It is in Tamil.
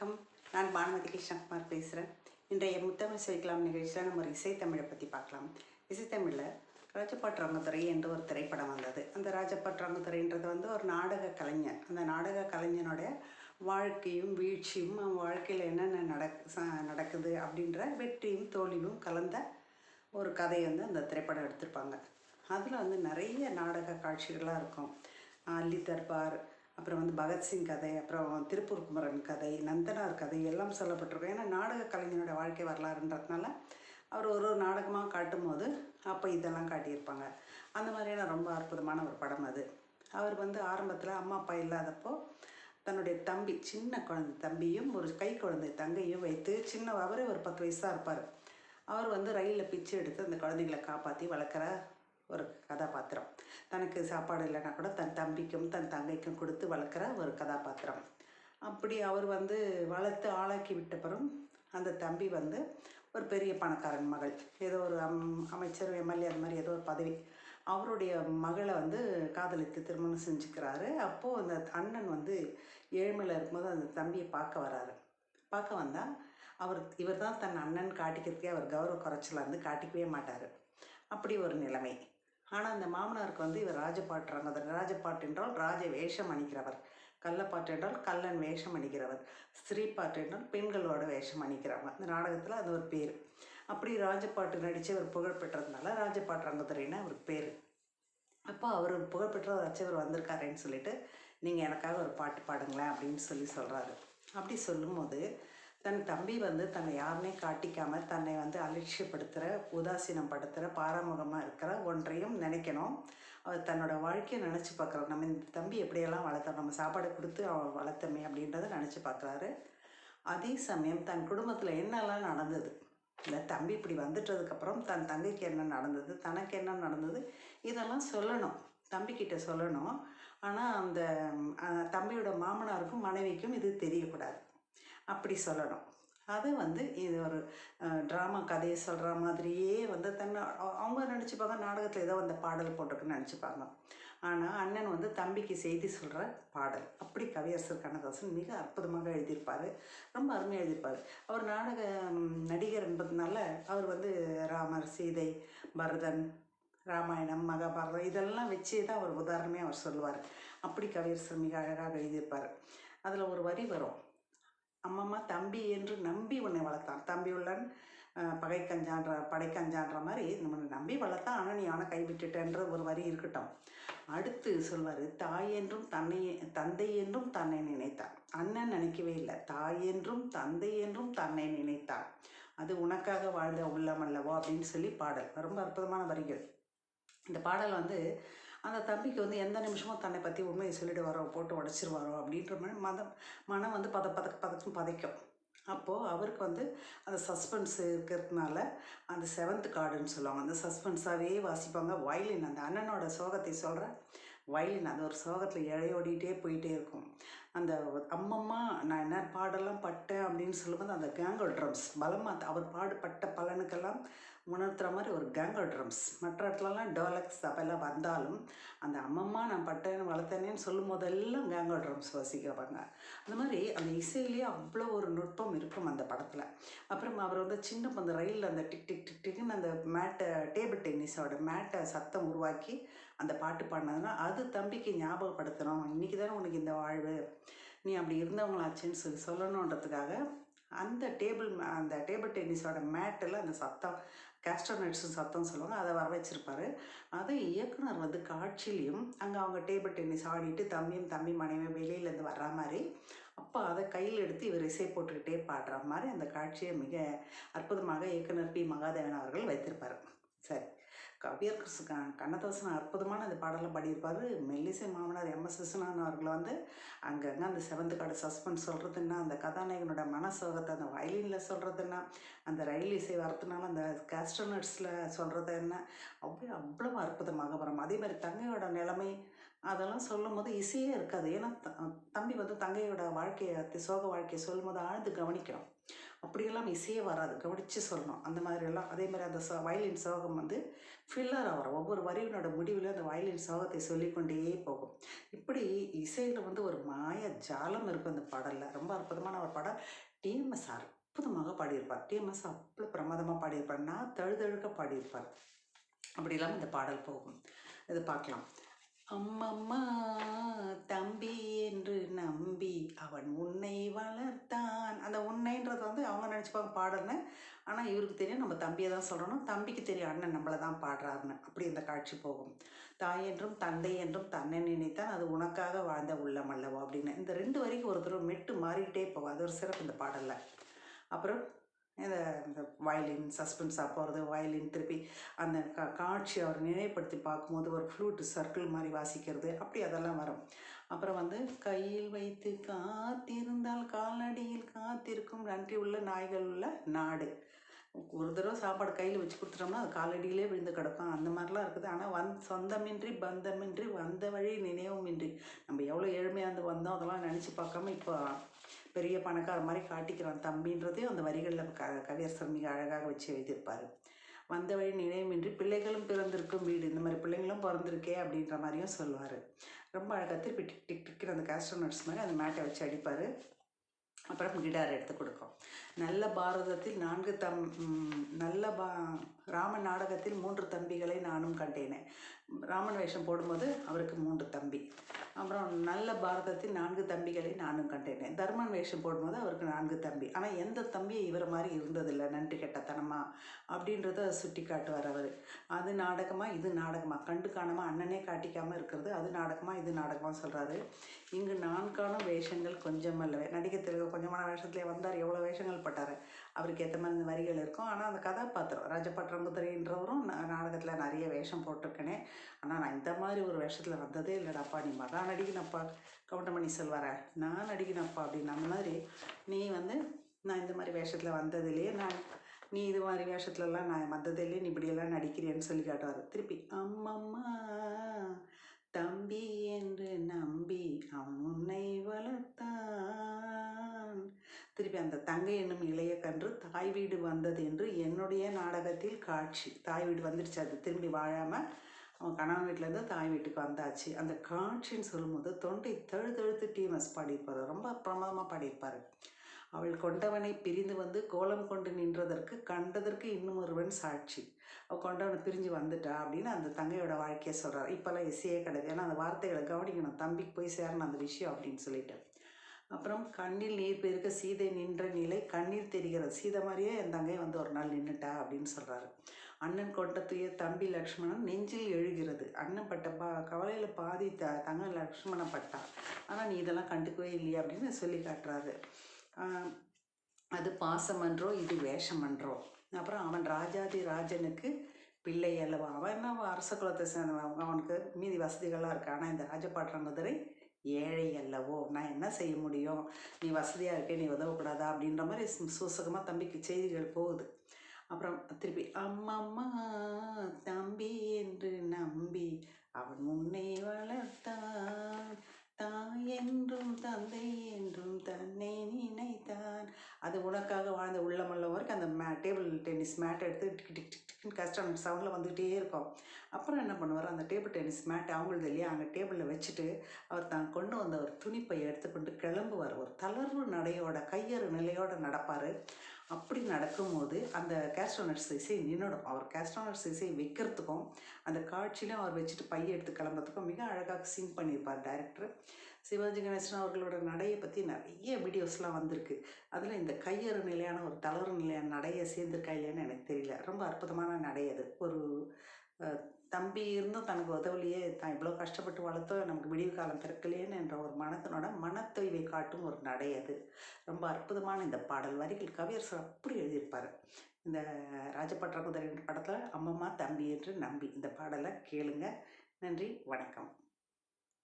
வணக்கம். நான் பானுமதி கிருஷ்ணகுமார் பேசுகிறேன். இன்றைய முத்தமிழ் செய்யலாம் நிகழ்ச்சியில் நம்ம ஒரு இசைத்தமிழை பற்றி பார்க்கலாம். இசைத்தமிழில் ராஜபாட்டு ரங்கத்துறை என்று ஒரு திரைப்படம் வந்தது. அந்த ராஜபாட்டு ரங்கத்துறைன்றது ஒரு நாடக கலைஞர். அந்த நாடக கலைஞனுடைய வாழ்க்கையும் வீழ்ச்சியும் அவன் வாழ்க்கையில் என்னென்ன நடக்குது அப்படின்ற வெற்றியும் தோல்வியும் கலந்த ஒரு கதையை அந்த திரைப்படம் எடுத்திருப்பாங்க. அதில் நிறைய நாடக காட்சிகளாக இருக்கும். அல்லி தர்பார், அப்புறம் பகத்சிங் கதை, அப்புறம் திருப்பூர் குமரன் கதை, நந்தனார் கதை எல்லாம் சொல்லப்பட்டிருக்கும். ஏன்னா நாடக கலைஞனோட வாழ்க்கை வரலாறுன்றதுனால அவர் ஒரு நாடகமாக காட்டும் போது அப்போ இதெல்லாம் காட்டியிருப்பாங்க. அந்த மாதிரியான ரொம்ப அற்புதமான ஒரு படம் அது. அவர் ஆரம்பத்தில் அம்மா அப்பா இல்லாதப்போ தன்னுடைய தம்பி, சின்ன குழந்தை தம்பியும் ஒரு கை குழந்தை தங்கையும் வைத்து அவரே ஒரு 10 வயசு தான் இருப்பார். அவர் ரயிலில் பிச்சை எடுத்து அந்த குழந்தைகளை காப்பாற்றி வளர்க்குற ஒரு கதாபாத்திரம். தனக்கு சாப்பாடு இல்லைன்னா கூட தன் தம்பிக்கும் தன் தங்கைக்கும் கொடுத்து வளர்க்குற ஒரு கதாபாத்திரம். அப்படி அவர் வளர்த்து ஆளாக்கி விட்ட பிறகு அந்த தம்பி ஒரு பெரிய பணக்காரன் மகள், ஏதோ ஒரு அமைச்சர், எம்எல்ஏ, அது மாதிரி ஏதோ ஒரு பதவி. அவருடைய மகளை காதலித்து திருமணம் செஞ்சுக்கிறாரு. அப்போது அந்த அண்ணன் ஏழ்மையில் இருக்கும்போது அந்த தம்பியை பார்க்க வராரு. பார்க்க வந்தால் இவர் தான் தன் அண்ணன் காட்டிக்கிறதுக்கே அவர் கௌரவ குறைச்சல காட்டிக்கவே மாட்டார். அப்படி ஒரு நிலைமை. ஆனால் அந்த மாமனாருக்கு இவர் ராஜபாட்டு ரங்கத்துறை. ராஜபாட்டு என்றால் ராஜ வேஷம் அணிக்கிறவர், கள்ளப்பாட்டு என்றால் கள்ளன் வேஷம் அணிக்கிறவர், ஸ்ரீபாட்டு என்றால் பெண்களோட வேஷம் அணிக்கிறவங்க. அந்த நாடகத்தில் அது ஒரு பேர். அப்படி ராஜபாட்டு நடித்து அவர் புகழ் பெற்றதுனால ராஜபாட்டு ரங்கத்துறைன்னு அவருக்கு பேர். அப்போ அவர் புகழ்பெற்ற ஒரு அச்சவர் வந்திருக்காருன்னு சொல்லிட்டு, நீங்கள் எனக்காக ஒரு பாட்டு பாடுங்களேன் அப்படின்னு சொல்கிறாரு. அப்படி சொல்லும்போது தன் தம்பி தன்னை யாருமே காட்டிக்காமல் தன்னை அலட்சியப்படுத்துகிற, உதாசீனப்படுத்துகிற, பாராமுகமாக இருக்கிற ஒன்றையும் நினைக்கணும். அவர் தன்னோட வாழ்க்கையை நினச்சி பார்க்குறாரு. நம்ம இந்த தம்பி எப்படியெல்லாம் வளர்த்தோம், நம்ம சாப்பாடு கொடுத்து அவன் வளர்த்தமே அப்படின்றத நினச்சி பார்க்குறாரு. அதே சமயம் தன் குடும்பத்தில் என்னெல்லாம் நடந்தது, இந்த தம்பி இப்படி வந்துட்டதுக்கப்புறம் தன் தங்கைக்கு என்ன நடந்தது, தனக்கு என்ன நடந்தது, இதெல்லாம் சொல்லணும், தம்பிக்கிட்ட சொல்லணும். ஆனால் அந்த தம்பியோட மாமனாருக்கும் மனைவிக்கும் இது தெரியக்கூடாது. அப்படி சொல்லணும். அது இது ஒரு ட்ராமா கதையை சொல்கிற மாதிரியே தன்னை அவங்க நினச்சிப்பாங்க, நாடகத்தில் ஏதோ அந்த பாடல் போட்டிருக்குன்னு நினச்சிப்பாங்க. ஆனால் அண்ணன் தம்பிக்கு செய்தி சொல்கிற பாடல். அப்படி கவியரசர் கண்ணதாசன் மிக அற்புதமாக எழுதியிருப்பார். ரொம்ப அருமையாக எழுதியிருப்பார். அவர் நாடக நடிகர் என்பதனால அவர் ராமர், சீதை, பரதன், ராமாயணம், மகாபாரதம் இதெல்லாம் வச்சே தான் அவர் உதாரணமே அவர் சொல்லுவார். அப்படி கவியரசர் மிக அழகாக எழுதியிருப்பார். அதில் ஒரு வரி வரும், அம்மம்மா தம்பி என்று நம்பி உன்னை வளர்த்தான், தம்பி உள்ளன் படைக்கஞ்சான்ற மாதிரி நம்மளை நம்பி வளர்த்தான், ஆனால் நீ அவனை கைவிட்டுட்டன்ற ஒரு வரி இருக்கட்டும். அடுத்து சொல்வார், தாய் என்றும் தந்தை என்றும் தன்னை நினைத்தான். அண்ணன் நினைக்கவே இல்லை, தாய் என்றும் தந்தை என்றும் தன்னை நினைத்தான், அது உனக்காக வாழ்ந்த உள்ளம் அல்லவோ அப்படின்னு சொல்லி பாடல். ரொம்ப அற்புதமான வரிகள். இந்த பாடல் அந்த தம்பிக்கு எந்த நிமிஷமும் தன்னை பற்றி உண்மையை சொல்லிடுவாரோ, போட்டு உடச்சிருவாரோ அப்படின்ற மாதிரி மனம் பதைக்கும். அப்போது அவருக்கு அந்த சஸ்பென்ஸ் இருக்கிறதுனால அந்த 7th கார்டுன்னு சொல்லுவாங்க, அந்த சஸ்பென்ஸாகவே வாசிப்பாங்க. வயலின், அந்த அண்ணனோட சோகத்தை சொல்கிற வயலின், அது ஒரு சோகத்தில் இழையோடிட்டே போயிட்டே இருக்கும். அந்த அம்மம்மா நான் என்ன பாடெல்லாம் பட்டேன் அப்படின்னு சொல்லும்போது அந்த கேங்கர் ட்ரம்ஸ் பலமாக அவர் பாடுபட்ட பலனுக்கெல்லாம் உணர்த்துற மாதிரி ஒரு கேங்கர் ட்ரம்ஸ். மற்ற இடத்துலலாம் டோலக்ஸ் அப்பெல்லாம் வந்தாலும் அந்த அம்மம்மா நான் பட்டேன்னு வளர்த்தேனேன்னு சொல்லும் போதெல்லாம் கேங்கர் ட்ரம்ஸ் வாசிக்கப்பாங்க. அந்த மாதிரி அந்த இசையிலேயே அவ்வளோ ஒரு நுட்பம் இருக்கும் அந்த படத்தில். அப்புறம் அவர் சின்ன அந்த ரயிலில் அந்த டிக் டிக் டிக் டிக்னு அந்த டேபிள் டென்னிஸோட மேட்டை சத்தம் உருவாக்கி அந்த பாட்டு பாடினதுன்னா அது தம்பிக்கு ஞாபகப்படுத்தணும், இன்றைக்கி தானே உனக்கு இந்த வாழ்வு, நீ அப்படி இருந்தவங்களாச்சுன்னு சொல்லணுன்றதுக்காக அந்த டேபிள் டென்னிஸோட மேட்டில் அந்த சத்தம், கேஸ்டர்நட்ஸு சத்தம் சொல்லுவாங்க, அதை வர வச்சுருப்பார். அதை இயக்குனர் காட்சியிலையும் அங்கே அவங்க டேபிள் டென்னிஸ் ஆடிட்டு தம்பி மனைவியும் வெளியிலேருந்து வர்ற மாதிரி, அப்போ அதை கையில் எடுத்து இவர் இசை போட்டுக்கிட்டே பாடுற மாதிரி அந்த காட்சியை மிக அற்புதமாக இயக்குனர் பி. மகாதேவன் அவர்கள் வைத்திருப்பார். சரி, கவியரசர் கண்ணதாசன் அற்புதமான அந்த பாடலை பாடியிருப்பார். மெல்லிசை மாமனார் எம்.எஸ். விஸ்வநாதன் அவர்கள் அங்கங்கே அந்த 7th கார்டு சஸ்பென்ஸ் சொல்கிறதுன்னா, அந்த கதாநாயகனோட மனசோகத்தை அந்த வயலினில் சொல்கிறதுன்னா, அந்த ரயில் இசை வரத்துனால அந்த கேஸ்டர்நட்ஸில் சொல்கிறது என்ன, அவ்வளோ அற்புதமாக வரும். அதே மாதிரி தங்கையோட நிலைமை அதெல்லாம் சொல்லும் போது இசையே இருக்காது. ஏன்னா தம்பி தங்கையோட வாழ்க்கையை, சோக வாழ்க்கையை சொல்லும் போது ஆழ்ந்து கவனிக்கணும். அப்படியெல்லாம் இசையே வராது, கவனித்து சொல்லணும். அந்த மாதிரியெல்லாம் அதே மாதிரி அந்த வயலின் சோகம் வந்து ஃபில்லராக வரும். ஒவ்வொரு வரியினோட முடிவில் அந்த வயலின் சோகத்தை சொல்லிக்கொண்டே போகும். இப்படி இசையில் வந்து ஒரு மாய ஜாலம் இருக்கும் அந்த பாடலில். ரொம்ப அற்புதமான ஒரு பாடல். டிஎம்எஸ் அற்புதமாக பாடியிருப்பார். டிஎம்எஸ் அவ்வளோ பிரமாதமாக பாடியிருப்பார். நான் தழுதழுக்க பாடியிருப்பார். அப்படி இல்லாமல் இந்த பாடல் போகும். இது பார்க்கலாம். அம்மம்மா தம்பி என்று நம்பி அவன் உன்னை வளர்த்தான். அந்த உன்னைன்றது வந்து அவங்க நினச்சிப்பாங்க பாடல்னு. ஆனால் இவருக்கு தெரியும் நம்ம தம்பியை தான் சொல்லணும். தம்பிக்கு தெரியும் அண்ணன் நம்மளை தான் பாடுறாருன்னு. அப்படி இந்த காட்சி போகும். தாய் என்றும் தந்தை என்றும் தன்னை நினைத்தான் அது உனக்காக வாழ்ந்த உள்ளம் அல்லவா அப்படின்னு. இந்த 2 வரைக்கும் ஒரு தடவை மெட்டு மாறிக்கிட்டே போகும். அது ஒரு சிறப்பு இந்த பாடலில். அப்புறம் இந்த வயலின் சஸ்பென்ஸாக போகிறது, வயலின் திருப்பி அந்த காட்சி அவர் நினைவுபடுத்தி பார்க்கும்போது ஒரு ஃப்ளூட்டு சர்க்கிள் மாதிரி வாசிக்கிறது, அப்படி அதெல்லாம் வரும். அப்புறம் வந்து கையில் வைத்து காத்திருந்தால் கால்நடியில் காத்திருக்கும் நன்றி உள்ள நாய்கள் உள்ள நாடு. ஒரு தடவை சாப்பாடு கையில் வச்சு கொடுத்துட்டோம்னா அது காலடியிலே விழுந்து கிடக்கும். அந்த மாதிரிலாம் இருக்குது. ஆனால் சொந்தமின்றி பந்தமின்றி வந்த வழி நினைவுமின்றி நம்ம எவ்வளோ ஏழ்மையாக இருந்து வந்தோம் அதெல்லாம் நினச்சி பார்க்காம இப்போ பெரிய பணக்கார மாதிரி காட்டிக்கிறான் தம்பின்றதையும் அந்த வரிகளில் கவியரசர் மிக அழகாக வச்சு எழுதியிருப்பார். வந்த வழி நினைவுமின்றி பிள்ளைகளும் பிறந்திருக்கும் வீடு, இந்த மாதிரி பிள்ளைங்களும் பிறந்திருக்கே அப்படின்ற மாதிரியும் சொல்லுவார். ரொம்ப அழகாக திருப்பி டிக் டிக் டிக்குன்னு அந்த கேஸ்டர் நட்ஸ் மாதிரி அந்த மேட்டை வச்சு அடிப்பார். அப்புறம் கிடார் எடுத்து கொடுக்கும். நல்ல பாரதத்தில் ராமன் நாடகத்தில் 3 தம்பிகளை நானும் கண்டேனே. ராமன் வேஷம் போடும்போது அவருக்கு 3 தம்பி. அப்புறம் நல்ல பாரதத்தில் 4 தம்பிகளை நானும் கண்டேனே. தர்மன் வேஷம் போடும்போது அவருக்கு 4 தம்பி. ஆனால் எந்த தம்பியும் இவரை மாதிரி இருந்ததில்லை, நன்றி கெட்டத்தனமா அப்படின்றத சுட்டி காட்டுவார் அவர். அது நாடகமா இது நாடகமா, கண்டு காணாமல் அண்ணனே காட்டிக்காமல் இருக்கிறது அது நாடகமா இது நாடகமாக சொல்கிறாரு. இங்கு நான் காணும் வேஷங்கள் கொஞ்சம் அல்லவே. நடிகத்தில் கொஞ்சமான வேஷத்துலேயே வந்தார், எவ்வளோ வேஷங்கள் பட்டார். அவருக்கு ஏற்ற மாதிரி இந்த வரிகள் இருக்கும். ஆனால் அந்த கதாபாத்திரம் ராஜபட்ரங்குதிரைன்றவரும் நாடகத்தில் நிறைய வேஷம் போட்டிருக்கேனே, ஆனால் நான் இந்த மாதிரி ஒரு வேஷத்தில் வந்ததே இல்லைடாப்பா, நீ மகா நடிகனப்பா, கவுண்டமணி சொல்வார நான் நடிகனப்பா அப்படின்னு. அந்த மாதிரி நீ வந்து நான் இந்த மாதிரி வேஷத்தில் வந்ததில்லையே, நீ இது மாதிரி வேஷத்துலலாம் நான் வந்ததில்லையே, நீ இப்படியெல்லாம் நடிக்கிறேன்னு சொல்லி காட்டுவார். திருப்பி அம்மம்மா தம்பி என்று நம்பி அவன் உன்னை வளர்த்தான். திருப்பி அந்த தங்கை என்னும் இளைய கன்று தாய் வீடு வந்தது என்று என்னுடைய நாடகத்தில் காட்சி. தாய் வீடு வந்துடுச்சு, அது திரும்பி வாழாமல் அவன் கணவன் வீட்டிலேருந்து தாய் வீட்டுக்கு வந்தாச்சு. அந்த காட்சின்னு சொல்லும்போது தொண்டை தழுத்தழுத்து டிஎம்எஸ் பாடியிருப்பார். ரொம்ப பிரமாதமாக பாடியிருப்பார். அவள் கொண்டவனை பிரிந்து வந்து கோலம் கொண்டு நின்றதற்கு கண்டதற்கு இன்னும் ஒருவன் சாட்சி. அவள் கொண்டவனை பிரிஞ்சு வந்துட்டா அப்படின்னு அந்த தங்கையோட வாழ்க்கையை சொல்கிறார். இப்போல்லாம் இசையே கிடையாது, ஏன்னா அந்த வார்த்தைகளை கவனிக்கணும், தம்பிக்கு போய் சேரணும் அந்த விஷயம் அப்படின்னு சொல்லிட்டு. அப்புறம் கண்ணில் நீர் பெருக்க சீதை நின்ற நிலை கண்ணீர் தெரிகிறது. சீதை மாதிரியே என் தங்கை வந்து ஒரு நாள் நின்றுட்டா அப்படின்னு சொல்கிறாரு. அண்ணன் கொண்ட துய தம்பி லக்ஷ்மணன் நெஞ்சில் எழுகிறது. அண்ணன் பட்ட கவலையில் பாதி தங்க லக்ஷ்மணன் பட்டா, ஆனால் நீ இதெல்லாம் கண்டுக்கவே இல்லையா அப்படின்னு சொல்லி காட்டுறாரு. அது பாசமன்றோ இது வேஷமன்றோ. அப்புறம் அவன் ராஜாதி ராஜனுக்கு பிள்ளை அல்லவா. அவன் என்ன அரச குலத்தை சேர்ந்தவன், அவனுக்கு மீதி வசதிகள்லாம் இருக்கு. ஆனால் இந்த ராஜபாட்டங்குதிரை ஏழை அல்லவோ, நான் என்ன செய்ய முடியும், நீ வசதியாக இருக்கே, நீ உதவக்கூடாதா அப்படின்ற மாதிரி சூசகமாக தம்பிக்கு செய்திகள் போகுது. அப்புறம் திருப்பி அம்மம்மா தம்பி என்று நம்பி அவன் உன்னை வளர்த்தான், தாய் என்றும் தந்தை என்றும் தன்னை நினைத்தான், அது உனக்காக வாழ்ந்த உள்ளமல்ல வரைக்கும் அந்த டேபிள் டென்னிஸ் மேட்டை எடுத்து டிக் டிக் டிக் டிக்னு கஷ்டம் சவுண்டில் வந்துகிட்டே இருக்கும். அப்புறம் என்ன பண்ணுவார், அந்த டேபிள் டென்னிஸ் மேட் அவங்களது இல்லையா, அங்கே டேபிளில் வச்சுட்டு அவர் தான் கொண்டு வந்த ஒரு துணிப்பையை எடுத்துக்கொண்டு கிளம்புவார். ஒரு தளர்வு நடையோட கையறு நிலையோடு நடப்பார். அப்படி நடக்கும்போது அந்த கேஸ்ட்ரோனட்ஸ் இசை நின்றுடும். அவர் கேஸ்ட்ரோனட்ஸ் இசை வைக்கிறதுக்கும் அந்த காட்சியிலும் அவர் வச்சுட்டு பையை எடுத்து கிளம்புறதுக்கும் மிக அழகாக சிங் பண்ணியிருப்பார் டைரக்டர். சிவாஜி கணேசன் அவர்களோட நடையை பற்றி நிறைய வீடியோஸ்லாம் வந்திருக்கு. அதில் இந்த கையறு நிலையான ஒரு தளர்வு நிலையான நடையை சேர்ந்துருக்கா இல்லையான்னு எனக்கு தெரியல. ரொம்ப அற்புதமான நடை அது. ஒரு தம்பி இருந்தும் தனக்கு உதவலையே, தான் இவ்வளோ கஷ்டப்பட்டு வளர்த்தோ நமக்கு விடிவு காலம் பிறக்கலையேன்னு என்ற ஒரு மனத்தினோட மனத்தொய்வை காட்டும் ஒரு நடை அது. ரொம்ப அற்புதமான இந்த பாடல் வரிகள் கவியரசர் அப்படி எழுதியிருப்பார். இந்த ராஜபட்ரங்குதிரை படத்தில் அம்மம்மா தம்பி என்று நம்பி இந்த பாடலை கேளுங்க. நன்றி, வணக்கம்.